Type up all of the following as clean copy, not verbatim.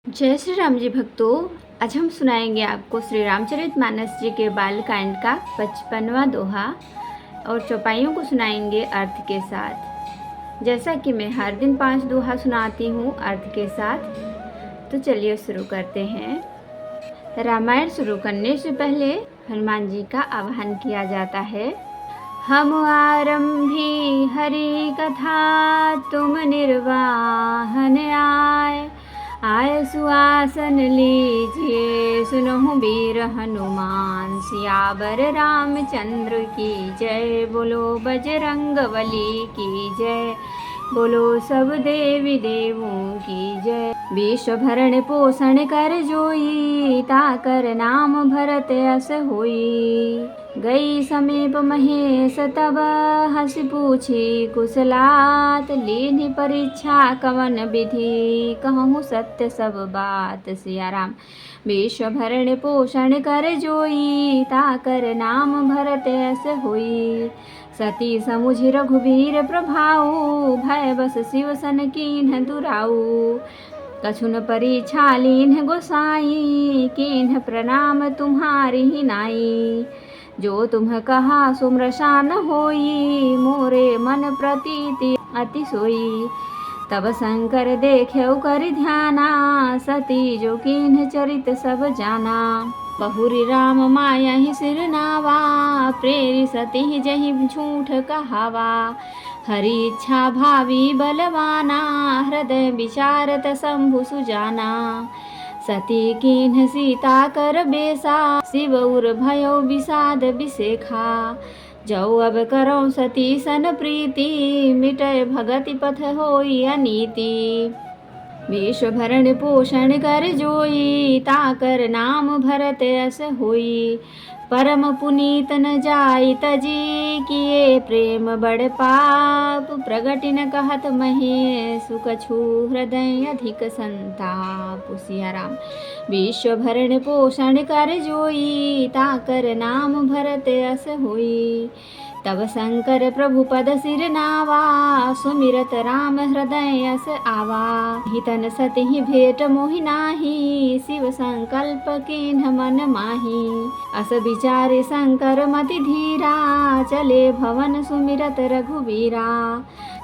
जय श्री राम जी भक्तों, आज हम सुनाएंगे आपको श्री रामचरितमानस जी के बालकांड का 55वां दोहा और चौपाइयों को सुनाएंगे अर्थ के साथ। जैसा कि मैं हर दिन 5 दोहा सुनाती हूँ अर्थ के साथ, तो चलिए शुरू करते हैं। रामायण शुरू करने से पहले हनुमान जी का आह्वान किया जाता है। हम आरंभी हरि कथा, तुम निर्वाहन आय सुआसन लीजिए, सुनहु वीर हनुमान, सियावर रामचंद्र की जय। बोलो बजरंगबली की जय, बोलो सब देवी देवों की जय। विश्व भरण पोषण कर जोई, ताकर नाम भरत अस होई। गई समीप महेश तब, हंस पूछी कुशलात, लीन्हि परीक्षा कवन विधि, कहूँ सत्य सब बात। सिया राम। विश्व भरण पोषण कर जोई, ताकर नाम भरत अस होई। सती समुझ रघुवीर प्रभाऊ, भय बस शिव सन कीन्ह दुराऊ। कछुन परीक्षा लीन्ह गोसाई, कीन्ह प्रणाम तुम्हारी ही नाई। जो तुम कहा सुमरसान होई, मोरे मन प्रतीति अति सोई। तब शंकर देख्यउ कर ध्याना, सती जो कीन्ह चरित सब जाना। बहुरी राम माया ही सिर नावा, प्रेरि सती जहि झूठ कहावा। हरि इच्छा भावी बलवाना, हृदय विचारत शंभु सुजाना। सती कीन्ह सीता कर बेसा, शिव उर भयो विषाद विशेखा। जौ अब करौ सती सन प्रीति, मिटय भगति पथ होई अनीति। विश्व भरण पोषण कर जोई, ताकर नाम भरत अस होई। परम पुनीत न जाई तजी, किए प्रेम बड़ पाप। प्रगति न कहत महेश, कछु हृदय अधिक संताप। सिया राम। विश्व भरण पोषण कर जोई, ताकर नाम भरत अस होई। तब शंकर प्रभु पद सिर नावा, सुमिरत राम हृदय अस आवा। हितन सति भेट मोहि नाही, शिव संकल्प कीन्ह मन माही। अस विचारे शंकर मति धीरा, चले भवन सुमिरत रघुवीरा।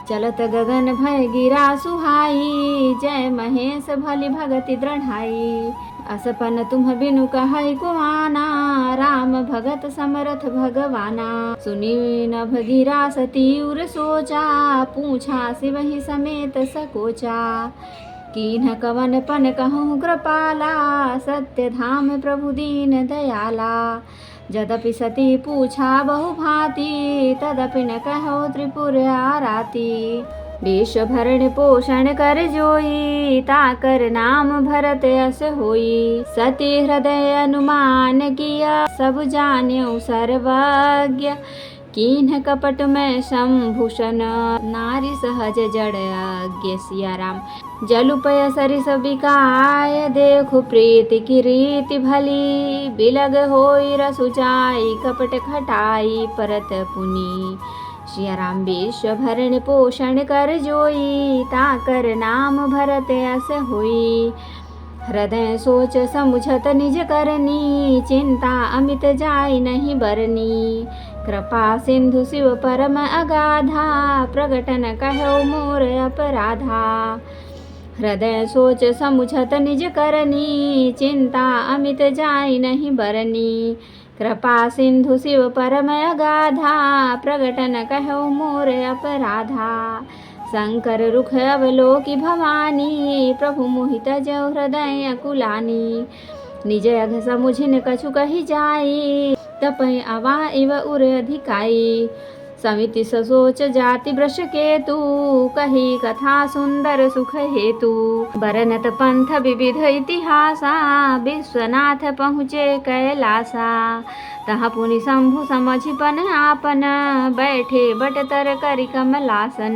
चलत गगन भय गिरा सुहाई, जय महेश भली भगति दृढ़ाई। असपन तुम बिनु कहै को आना, राम भगत समरथ भगवाना। सुनी नभ गिरा सती उर सोचा, पूछा शिवहि समेत सकोचा। कीन्ह कवन पन कहूँ कृपाला, सत्य धाम प्रभु दीन दयाला। यद्यपि सती पूछा बहु भांति, तदपि न कहो त्रिपुर आराती। विश्व भरण पोषण कर जोई, ताकर नाम भरत अस होई। सती हृदय अनुमान किया, सब जान्यो सर्वज्ञ। कीन्ह कपट में संभूषण, नारी सहज जड़ अज्ञ। सिया राम। जलुपय सरिस बिकाय, देखु प्रीति की रीति भली। बिलग होई रसु जाई, कपट खटाई परत पुनी। सिया राम। विश्व भरण पोषण कर जोई, ताकर नाम भरत अस होई। हृदय सोच समुझत निज करनी, चिंता अमित जाई नहीं बरनी। कृपा सिंधु शिव परम अगाधा, प्रगटन कहो मोर अपराधा। हृदय सोच समुझत निज करनी, चिंता अमित जाई नहीं बरनी। कृपा सिंधु शिव परम अगाधा, प्रगटन कहो मोर अपराधा। शंकर रुख अवलोकि भवानी, प्रभु मोहित जौ हृदय अकुलानी। निज अघ समुझिन कछु कहि जाई, तपै अवा इव उर अधिकाई। समिति ससोच जाति वृष केतु, कही कथा सुंदर सुख हेतु। बरनत पंथ विविध इतिहासा, विश्वनाथ पहुँचे कैलासा। तहाँ पुनि शंभु समझि पन आपन, बैठे बट तर करि कमलासन।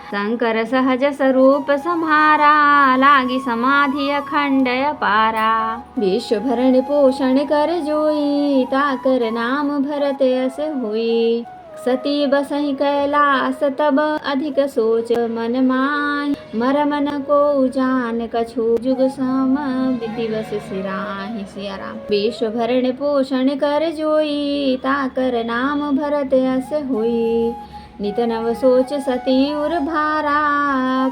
शंकर सहज स्वरूप सम्हारा, लागी समाधि अखंड अपारा। विश्व भरण पोषण कर जोई, ताकर नाम भरत अस होई। सती बसहि कैलास तब, अधिक सोच मन माहि। मरम न को जान कछु जुग सम विधि बस सिराहि सिया राम। विश्व भरण पोषण कर जोई ताकर नाम भरत अस होई। नित नव सोच सती उर भारा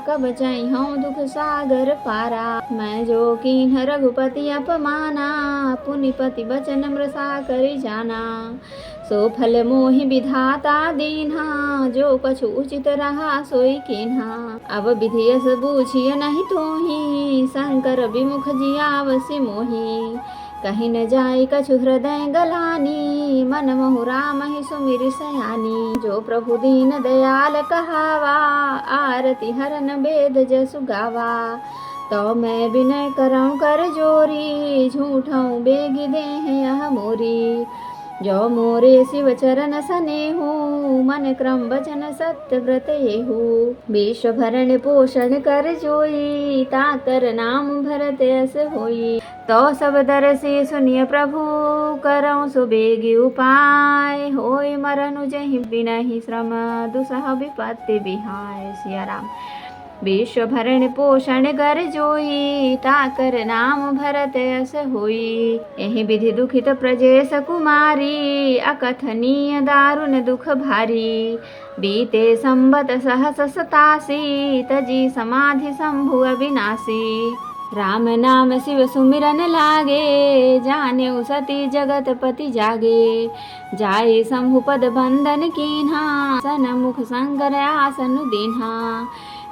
कब चैहूँ दुख सागर पारा। मैं जो कीन्ह रघुपति अपमाना पुनिपति बचन मृषा करि जाना। सो फल मोहि विधाता दीन्हा जो कछु उचित रहा सोई कीन्हा। अब विधि यस बूझिय नहीं तोहि शंकर विमुख जियावसि मोहि। कहीं न जाय कछु हृदय गलानी मन मोहु राम ही सुमिरि सयानी। जो प्रभु दीन दयाल कहावा आरती हरन वेद जसु गावा। तो मैं विनय करऊँ कर जोरी झूठऊँ बेगी देह यह मोरी। जो मोरे शिव चरण सनेहु मन क्रम वचन सत्य व्रत येहु। विश्व भरण पोषण कर जोई ताकर नाम भरत अस होई। तो सब दरसी सुनिय प्रभु करऊँ सुबेगी उपाय। होय मरनु जहि बिनहि श्रम दुसह विपत्ति बिहाय सिया राम। विश्व भरण पोषण कर जोई ताकर नाम भरत अस होई। एहि विधि दुखित प्रजेश कुमारी अकथनीय दारुण दुख भारी। बीते संबत सहस सतासी तजी समाधि शंभु अविनाशी। राम नाम शिव सुमिरन लागे जाने सती जगत पति जागे। जाय शंभु पद बंदन कीन्हा सनमुख शंकर आसन दीन्हा।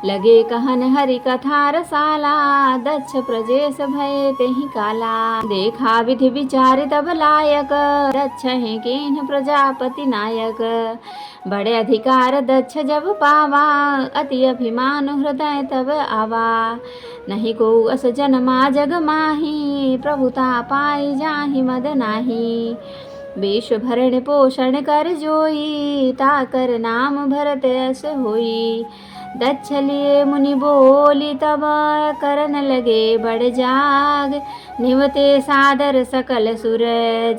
लगे कहन हरि कथा रसाला दक्ष प्रजेश भय तेहि काला। देखा विधि विचार तब लायक दक्ष है कीन्ह प्रजापति नायक। बड़े अधिकार दक्ष जब पावा अति अभिमान हृदय तब आवा। नहीं को अस जनमा जग माही प्रभुता पाई जाहि मद नाही। विश्व भरण पोषण कर जोई ताकर नाम भरत अस होई। दक्ष लिए मुनि बोली तब करन लगे बड़ जाग। निवते सादर सकल सुर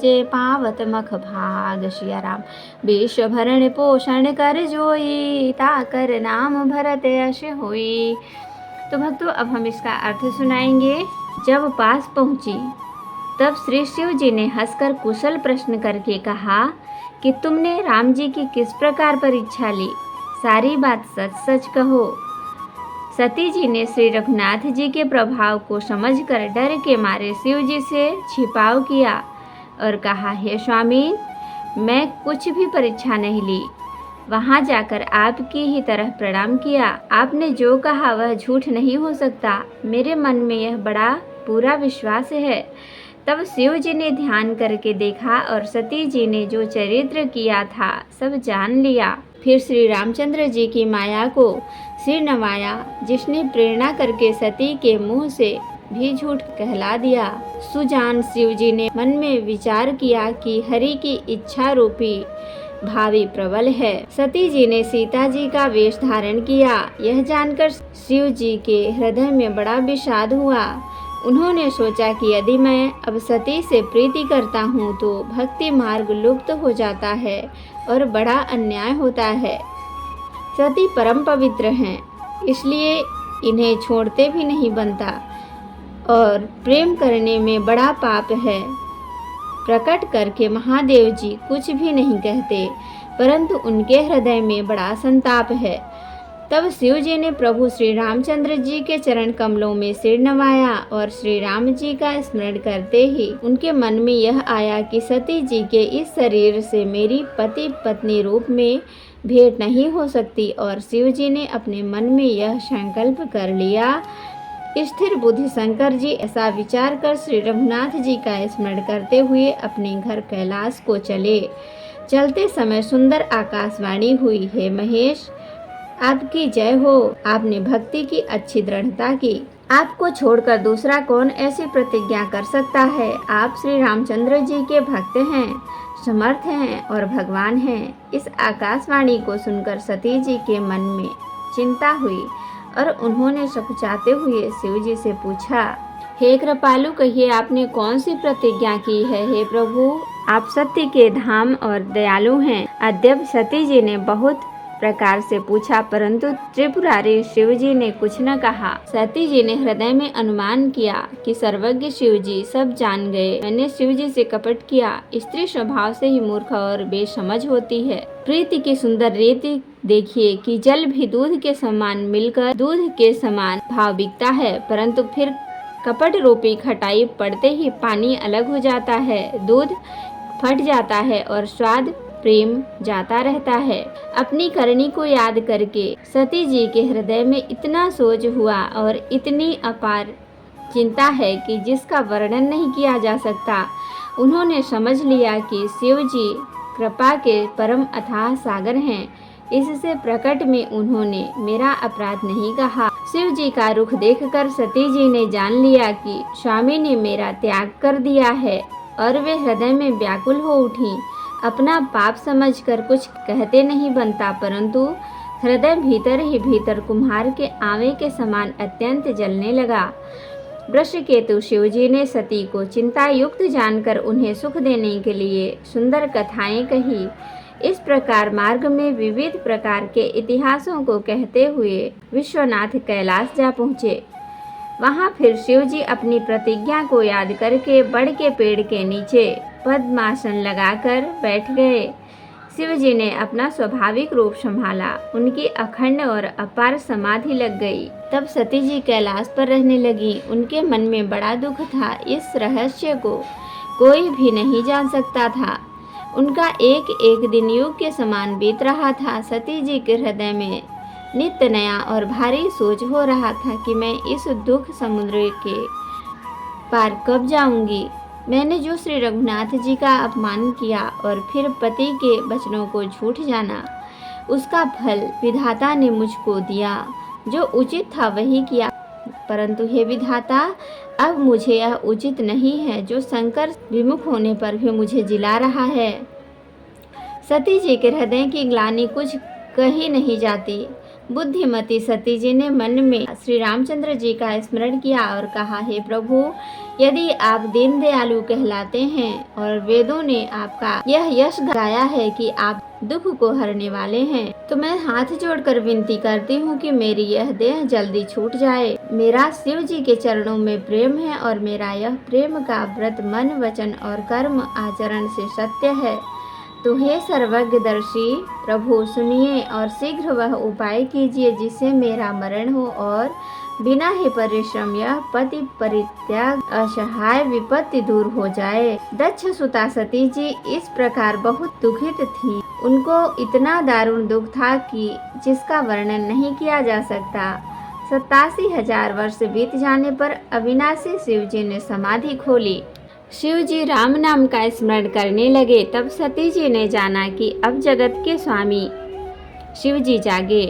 जे पावत मख भाग सिया राम। विश्व भरण पोषण कर जोई ताकर नाम भरत अस होई। तो भक्तों अब हम इसका अर्थ सुनाएंगे। जब पास पहुंची तब श्री शिव जी ने हंसकर कुशल प्रश्न करके कहा कि तुमने राम जी की किस प्रकार परीक्षा ली, सारी बात सच सच कहो। सती जी ने श्री रघुनाथ जी के प्रभाव को समझकर डर के मारे शिव जी से छिपाव किया और कहा, हे स्वामी, मैं कुछ भी परीक्षा नहीं ली। वहाँ जाकर आपकी ही तरह प्रणाम किया। आपने जो कहा वह झूठ नहीं हो सकता। मेरे मन में यह बड़ा पूरा विश्वास है। तब शिव जी ने ध्यान करके देखा और सती जी ने जो चरित्र किया था सब जान लिया। फिर श्री रामचंद्र जी की माया को सिर नवाया, जिसने प्रेरणा करके सती के मुंह से भी झूठ कहला दिया। सुजान शिव जी ने मन में विचार किया कि हरि की इच्छा रूपी भावी प्रबल है। सती जी ने सीता जी का वेश धारण किया। यह जानकर शिव जी के हृदय में बड़ा विषाद हुआ। उन्होंने सोचा कि यदि मैं अब सती से प्रीति करता हूँ तो भक्ति मार्ग लुप्त हो जाता है और बड़ा अन्याय होता है। सती परम पवित्र हैं, इसलिए इन्हें छोड़ते भी नहीं बनता और प्रेम करने में बड़ा पाप है। प्रकट करके महादेव जी कुछ भी नहीं कहते, परंतु उनके हृदय में बड़ा संताप है। तब शिव जी ने प्रभु श्री रामचंद्र जी के चरण कमलों में सिर नवाया और श्री राम जी का स्मरण करते ही उनके मन में यह आया कि सती जी के इस शरीर से मेरी पति पत्नी रूप में भेंट नहीं हो सकती। और शिव जी ने अपने मन में यह संकल्प कर लिया। स्थिर बुद्धि शंकर जी ऐसा विचार कर श्री रघुनाथ जी का स्मरण करते हुए अपने घर कैलाश को चले। चलते समय सुंदर आकाशवाणी हुई, हे महेश, आपकी जय हो। आपने भक्ति की अच्छी दृढ़ता की। आपको छोड़कर दूसरा कौन ऐसी प्रतिज्ञा कर सकता है। आप श्री रामचंद्र जी के भक्त हैं, समर्थ हैं और भगवान हैं। इस आकाशवाणी को सुनकर सती जी के मन में चिंता हुई और उन्होंने सकुचाते हुए शिव जी से पूछा, हे कृपालु, कहिए आपने कौन सी प्रतिज्ञा की है। हे प्रभु, आप सत्य के धाम और दयालु हैं। अद्यप सती जी ने बहुत प्रकार से पूछा, परंतु त्रिपुरारी शिवजी ने कुछ न कहा। सती जी ने हृदय में अनुमान किया कि सर्वज्ञ शिवजी सब जान गए। मैंने शिवजी से कपट किया। स्त्री स्वभाव से ही मूर्ख और बेसमझ होती है। प्रीति की सुंदर रीति देखिए कि जल भी दूध के समान मिलकर दूध के समान भाव बिकता है, परंतु फिर कपट रूपी खटाई पड़ते ही पानी अलग हो जाता है, दूध फट जाता है और स्वाद प्रेम जाता रहता है। अपनी करनी को याद करके सती जी के हृदय में इतना सोच हुआ और इतनी अपार चिंता है कि जिसका वर्णन नहीं किया जा सकता। उन्होंने समझ लिया कि शिव जी कृपा के परम अथाह सागर हैं। इससे प्रकट में उन्होंने मेरा अपराध नहीं कहा। शिव जी का रुख देखकर सती जी ने जान लिया कि स्वामी ने मेरा त्याग कर दिया है और वे हृदय में व्याकुल हो उठी। अपना पाप समझकर कुछ कहते नहीं बनता, परंतु हृदय भीतर ही भीतर कुम्हार के आवे के समान अत्यंत जलने लगा। वृषकेतु शिवजी ने सती को चिंता युक्त जानकर उन्हें सुख देने के लिए सुंदर कथाएं कही। इस प्रकार मार्ग में विविध प्रकार के इतिहासों को कहते हुए विश्वनाथ कैलाश जा पहुँचे। वहाँ फिर शिवजी अपनी प्रतिज्ञा को याद करके बड़ के पेड़ के नीचे पद्मासन लगाकर बैठ गए। शिवजी ने अपना स्वाभाविक रूप संभाला। उनकी अखंड और अपार समाधि लग गई। तब सती जी कैलाश पर रहने लगी। उनके मन में बड़ा दुख था। इस रहस्य को कोई भी नहीं जान सकता था। उनका एक एक दिन युग के समान बीत रहा था। सती जी के हृदय में नित्य नया और भारी सोच हो रहा था कि मैं इस दुख समुद्र के पार कब जाऊंगी। मैंने जो श्री रघुनाथ जी का अपमान किया और फिर पति के वचनों को झूठ जाना, उसका फल विधाता ने मुझको दिया। जो उचित था वही किया, परंतु हे विधाता, अब मुझे यह उचित नहीं है जो शंकर विमुख होने पर भी मुझे जिला रहा है। सती जी के हृदय की ग्लानि कुछ कही नहीं जाती। बुद्धिमती सती जी ने मन में श्री रामचंद्र जी का स्मरण किया और कहा, हे प्रभु, यदि आप दीन दयालु कहलाते हैं और वेदों ने आपका यह यश गाया है कि आप दुख को हरने वाले हैं, तो मैं हाथ जोड़कर विनती करती हूँ कि मेरी यह देह जल्दी छूट जाए। मेरा शिव जी के चरणों में प्रेम है और मेरा यह प्रेम का व्रत मन वचन और कर्म आचरण से सत्य है। तो हे सर्वज्ञदर्शी प्रभु, सुनिए और शीघ्र वह उपाय कीजिए जिससे मेरा मरण हो और बिना ही परिश्रम यह पति परित्याग असहाय विपत्ति दूर हो जाए। दक्ष सुता सती जी इस प्रकार बहुत दुखित थी। उनको इतना दारुण दुख था कि जिसका वर्णन नहीं किया जा सकता। 87,000 वर्ष बीत जाने पर अविनाशी शिव जी ने समाधि खोली। शिव जी राम नाम का स्मरण करने लगे। तब सती जी ने जाना कि अब जगत के स्वामी शिव जी जागे।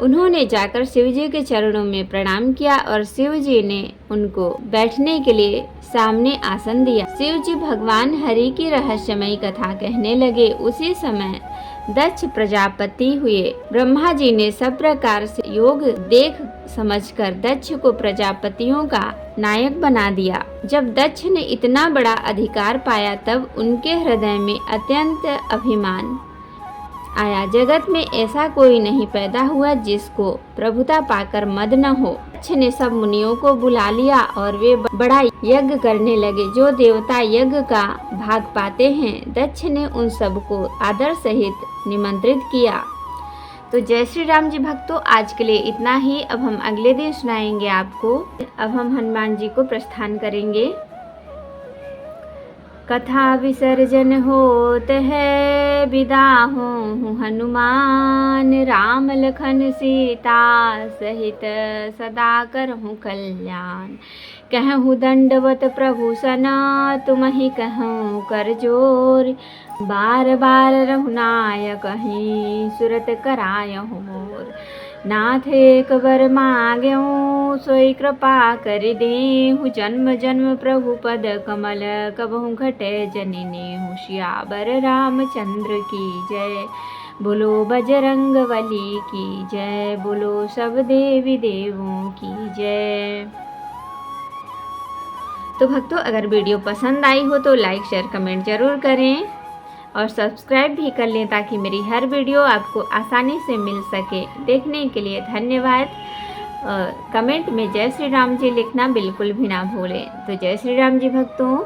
उन्होंने जाकर शिव जी के चरणों में प्रणाम किया और शिव जी ने उनको बैठने के लिए सामने आसन दिया। शिव जी भगवान हरि की रहस्यमयी कथा कहने लगे। उसी समय दक्ष प्रजापति हुए। ब्रह्मा जी ने सब प्रकार से योग देख समझकर दक्ष को प्रजापतियों का नायक बना दिया। जब दक्ष ने इतना बड़ा अधिकार पाया तब उनके हृदय में अत्यंत अभिमान आया। जगत में ऐसा कोई नहीं पैदा हुआ जिसको प्रभुता पाकर मद न हो। दक्ष ने सब मुनियों को बुला लिया और वे बड़ा यज्ञ करने लगे। जो देवता यज्ञ का भाग पाते हैं, दक्ष ने उन सबको आदर सहित निमंत्रित किया। तो जय श्री राम जी भक्तों, आज के लिए इतना ही। अब हम अगले दिन सुनाएंगे आपको। अब हम हनुमान जी को प्रस्थान करेंगे। कथा विसर्जन होत है, विदा हूँ हनुमान। राम लखन सीता सहित सदा करहूँ कल्याण। कहूँ दंडवत प्रभु सना, तुम ही कहूँ कर जोर। बार बार रघुनायक कहीं, सुरत करायहु मोर। नाथ एक बर मांग्यूं, सोई कृपा कर देहु। जन्म जन्म प्रभु पद कमल, कबहु घटे जननी। सियावर रामचंद्र की जय, बोलो बजरंग बली की जय, बोलो सब देवी देवों की जय। तो भक्तों, अगर वीडियो पसंद आई हो तो लाइक शेयर कमेंट जरूर करें। और सब्सक्राइब भी कर लें ताकि मेरी हर वीडियो आपको आसानी से मिल सके। देखने के लिए धन्यवाद। कमेंट में जय श्री राम जी लिखना बिल्कुल भी ना भूलें। तो जय श्री राम जी भक्तों।